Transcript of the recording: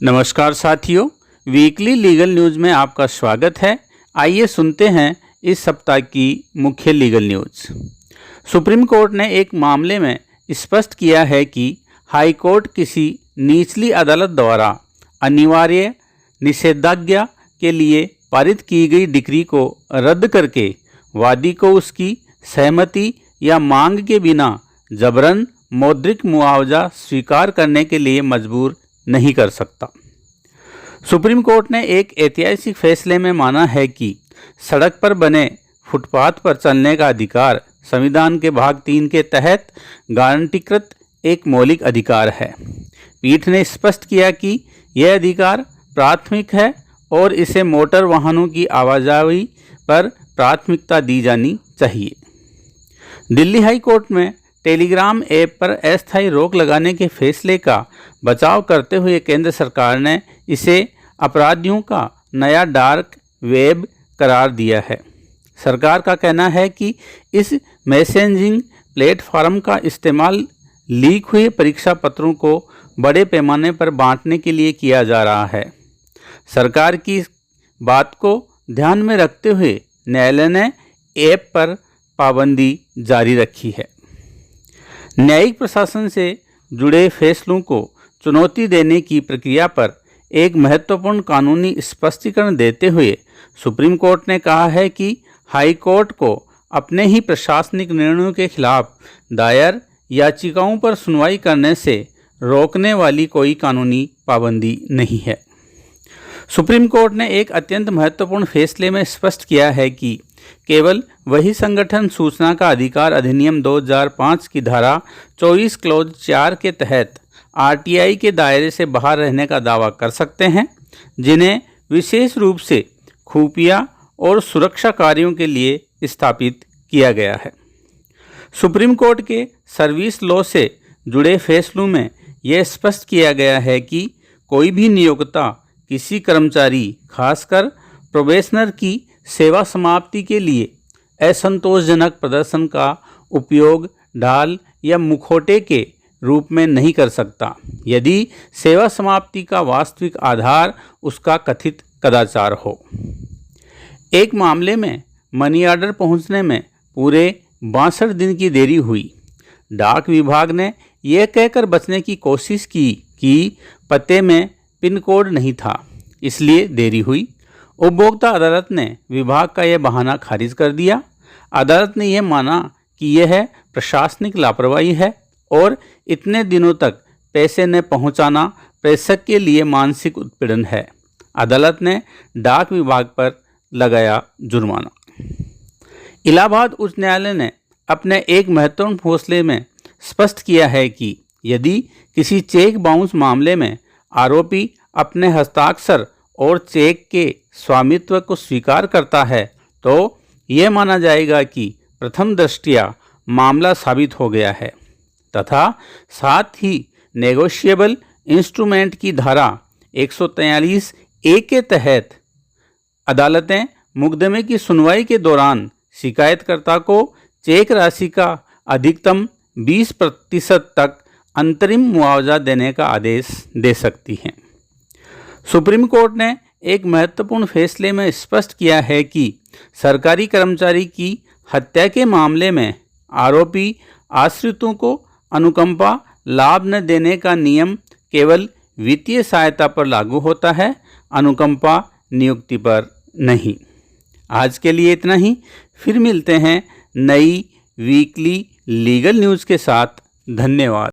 नमस्कार साथियों, weekly legal news में आपका स्वागत है। आइए सुनते हैं इस सप्ताह की मुख्य लीगल न्यूज़। सुप्रीम कोर्ट ने एक मामले में स्पष्ट किया है कि हाई कोर्ट किसी निचली अदालत द्वारा अनिवार्य निषेधाज्ञा के लिए पारित की गई डिक्री को रद्द करके वादी को उसकी सहमति या मांग के बिना जबरन मौद्रिक मुआवजा स्वीकार करने के लिए मजबूर नहीं कर सकता। सुप्रीम कोर्ट ने एक ऐतिहासिक फैसले में माना है कि सड़क पर बने फुटपाथ पर चलने का अधिकार संविधान के भाग 3 के तहत गारंटीकृत एक मौलिक अधिकार है। पीठ ने स्पष्ट किया कि यह अधिकार प्राथमिक है और इसे मोटर वाहनों की आवाजाही पर प्राथमिकता दी जानी चाहिए। दिल्ली हाई कोर्ट में टेलीग्राम ऐप पर अस्थायी रोक लगाने के फैसले का बचाव करते हुए केंद्र सरकार ने इसे अपराधियों का नया डार्क वेब करार दिया है। सरकार का कहना है कि इस मैसेजिंग प्लेटफॉर्म का इस्तेमाल लीक हुए परीक्षा पत्रों को बड़े पैमाने पर बांटने के लिए किया जा रहा है। सरकार की बात को ध्यान में रखते हुए न्यायालय ने ऐप पर पाबंदी जारी रखी है। न्यायिक प्रशासन से जुड़े फैसलों को चुनौती देने की प्रक्रिया पर एक महत्वपूर्ण कानूनी स्पष्टीकरण देते हुए सुप्रीम कोर्ट ने कहा है कि हाई कोर्ट को अपने ही प्रशासनिक निर्णयों के खिलाफ दायर याचिकाओं पर सुनवाई करने से रोकने वाली कोई कानूनी पाबंदी नहीं है। सुप्रीम कोर्ट ने एक अत्यंत महत्वपूर्ण फैसले में स्पष्ट किया है कि केवल वही संगठन सूचना का अधिकार अधिनियम 2005 की धारा 24 क्लॉज 4 के तहत आरटीआई के दायरे से बाहर रहने का दावा कर सकते हैं, जिन्हें विशेष रूप से खुफिया और सुरक्षा कार्यों के लिए स्थापित किया गया है। सुप्रीम कोर्ट के सर्विस लॉ से जुड़े फैसलों में यह स्पष्ट किया गया है कि कोई भी नियोक्ता किसी कर्मचारी, खासकर प्रोबेशनर की सेवा समाप्ति के लिए असंतोषजनक प्रदर्शन का उपयोग ढाल या मुखौटे के रूप में नहीं कर सकता, यदि सेवा समाप्ति का वास्तविक आधार उसका कथित कदाचार हो। एक मामले में मनी ऑर्डर पहुंचने में पूरे 62 दिन की देरी हुई। डाक विभाग ने यह कहकर बचने की कोशिश की कि पते में पिन कोड नहीं था, इसलिए देरी हुई। उपभोक्ता अदालत ने विभाग का यह बहाना खारिज कर दिया। अदालत ने यह माना कि यह प्रशासनिक लापरवाही है और इतने दिनों तक पैसे न पहुंचाना प्रेषक के लिए मानसिक उत्पीड़न है। अदालत ने डाक विभाग पर लगाया जुर्माना। इलाहाबाद उच्च न्यायालय ने अपने एक महत्वपूर्ण फैसले में स्पष्ट किया है कि यदि किसी चेक बाउंस मामले में आरोपी अपने हस्ताक्षर और चेक के स्वामित्व को स्वीकार करता है तो यह माना जाएगा कि प्रथम दृष्टया मामला साबित हो गया है तथा साथ ही नेगोशिएबल इंस्ट्रूमेंट की धारा 143 ए के तहत अदालतें मुकदमे की सुनवाई के दौरान शिकायतकर्ता को चेक राशि का अधिकतम 20% तक अंतरिम मुआवजा देने का आदेश दे सकती हैं। सुप्रीम कोर्ट ने एक महत्वपूर्ण फैसले में स्पष्ट किया है कि सरकारी कर्मचारी की हत्या के मामले में आरोपी आश्रितों को अनुकंपा लाभ न देने का नियम केवल वित्तीय सहायता पर लागू होता है, अनुकंपा नियुक्ति पर नहीं। आज के लिए इतना ही। फिर मिलते हैं नई वीकली लीगल न्यूज़ के साथ। धन्यवाद।